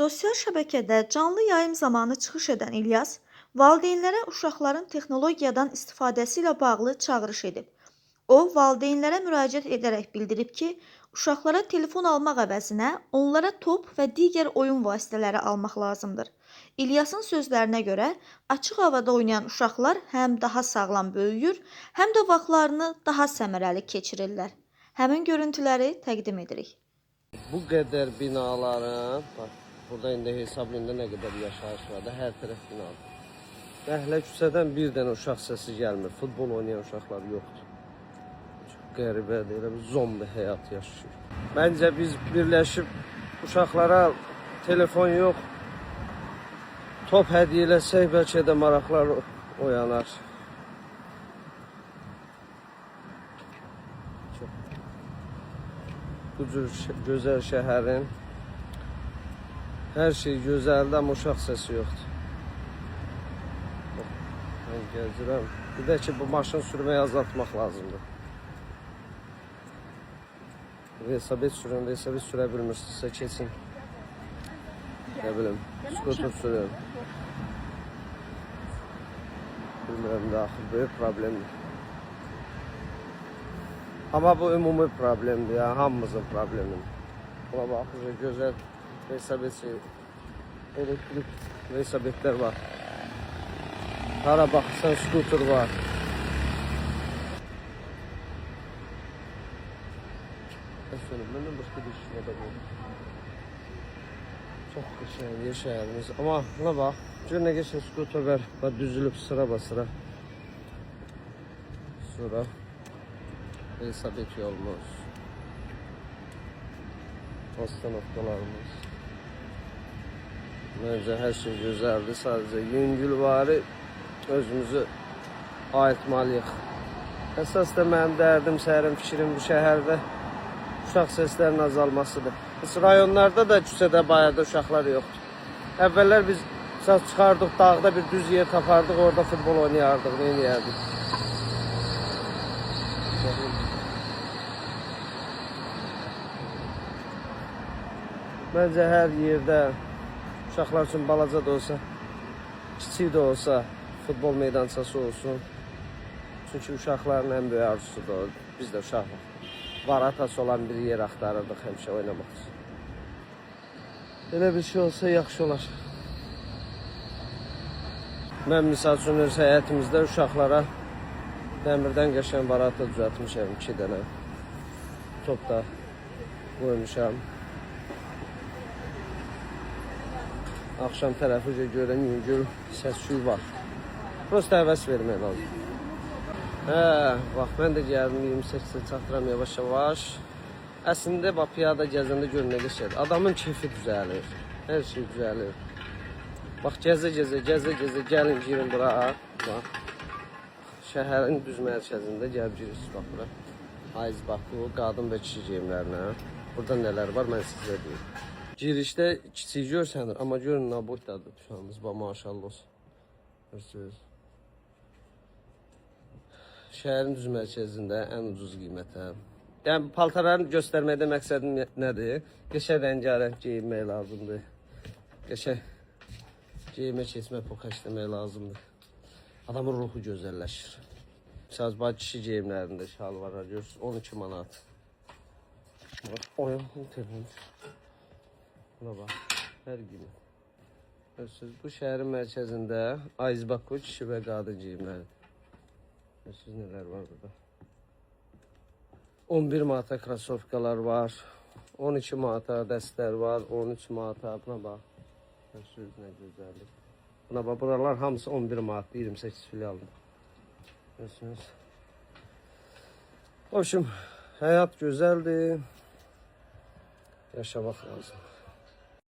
Sosial şəbəkədə canlı yayım zamanı çıxış edən İlyas, valideynlərə uşaqların texnologiyadan istifadəsi ilə bağlı çağırış edib. O, valideynlərə müraciət edərək bildirib ki, uşaqlara telefon almaq əvəzinə onlara top və digər oyun vasitələri almaq lazımdır. İlyasın sözlərinə görə, açıq havada oynayan uşaqlar həm daha sağlam böyüyür, həm də vaxtlarını daha səmərəli keçirirlər. Həmin görüntüləri təqdim edirik. Bu qədər binaların, bax, burada indi hesablayında nə qədər yaşayış var da, hər tərəf binadır. Dəhlə küçədən bir dənə uşaq səsi gəlmir, futbol oynayan uşaqlar yoxdur. Çox qəribədir, elə bir zombi həyat yaşayır. Məncə biz birləşib uşaqlara telefon yox, top hədiyyə eləsək, bəlkə də maraqlar oyanar. Bu cür gözəl şəhərin hər şey gözəldir, amma uşaq səsi yoxdur. Mən gəzirəm. Bir də ki, bu maşın sürməyi azaltmaq lazımdır. Velosiped sürün, velosiped sürə bilmirsinizsə keçin. Nə bilim, skuter sürün. Bilmirəm, daxil böyük problemdir. Amma bu ümumi problemdir, ya, hamımızın problemidir. Buna baxınca gözəl velosiped, elektrik velosipedlər var. Hara baxırsan skuter var. Məndən başqa bir işimə də bu. Çox qəşəngdir şəhərimiz. Amma buna bax, gör nə qəşəng skuterlər var, düzülüb sıra. Sonra velosiped yolumuz, ostanovkalarımız. Məncə hər şey gözəldir, sadəcə yüngülvari özümüzü ayırtmalıyıq. Əsas da mənim dərdim, səhərim, fikrim bu şəhərdə uşaq səslərinin azalmasıdır. Biz rayonlarda da küçədə bayırda uşaqlar yoxdur. Əvvəllər biz çıxardıq dağda bir düz yer tapardıq, orada futbol oynayardıq, nə eləyərdik. Məncə hər yerdə uşaqlar üçün balaca da olsa, kiçik də olsa futbol meydançası olsun. Çünki uşaqların ən böyük arzusudur. Biz də uşaqlar. Var atası olan bir yer axtarırdıq həmişə oynamaq üçün. Belə bir şey olsa yaxşı olar. Mən misal üçün öz həyətimizdə uşaqlara dəmirdən qəşəng barata düzəltmişəm 2 dənə. Top da qoymuşam. Axşam tərəficə görən yüngül səs-küy var. Prosta həvəs vermək lazım. Bax, mən də gəldim 28-ə çatıram yavaş-yavaş. Əslində, bax, piyada gəzəndə gör nə qəşəngdir. Adamın keyfi düzəlir, hər şey düzəlir. Bax, gəzə-gəzə, gəlin, girin bura. Bax, şəhərin düz mərkəzində gəlib girirsiniz, bax, bura. Ayız, bax, bu qadın və kişi geyimlərinə. Burada nələr var, mən sizə deyim. Girişdə kiçik görsənir, amma görün, naboydadır uşağımız, bax, maşallah olsun. Görürsünüz. Şəhərin düz mərkəzində ən ucuz qiymətə. Yəni, paltarların göstərməkdə məqsədim nədir? Qəşəng rəngarəng geyinmək lazımdır. Qəşəng geyimə keçmək, pokaş demək lazımdır. Adamın ruhu gözəlləşir. Misal, bax, kişi geyimlərində şalvarlar görürsünüz, 12 manat. Oyun, telefon. Buna bax, hər gün. Görürsünüz, bu şəhərin mərkəzində Ayzbaku kişi və qadın geyimləridir. Görürsünüz, nələr var burada. 11 manata krasovkalar var. 12 manata dəstlər var. 13 manata, buna bax. Görürsünüz, nə gözəllik. Buna bax, buralar hamısı 11 manatlı, 28 filialdır. Görürsünüz. O üçün, həyat gözəldir. Yaşamaq lazım.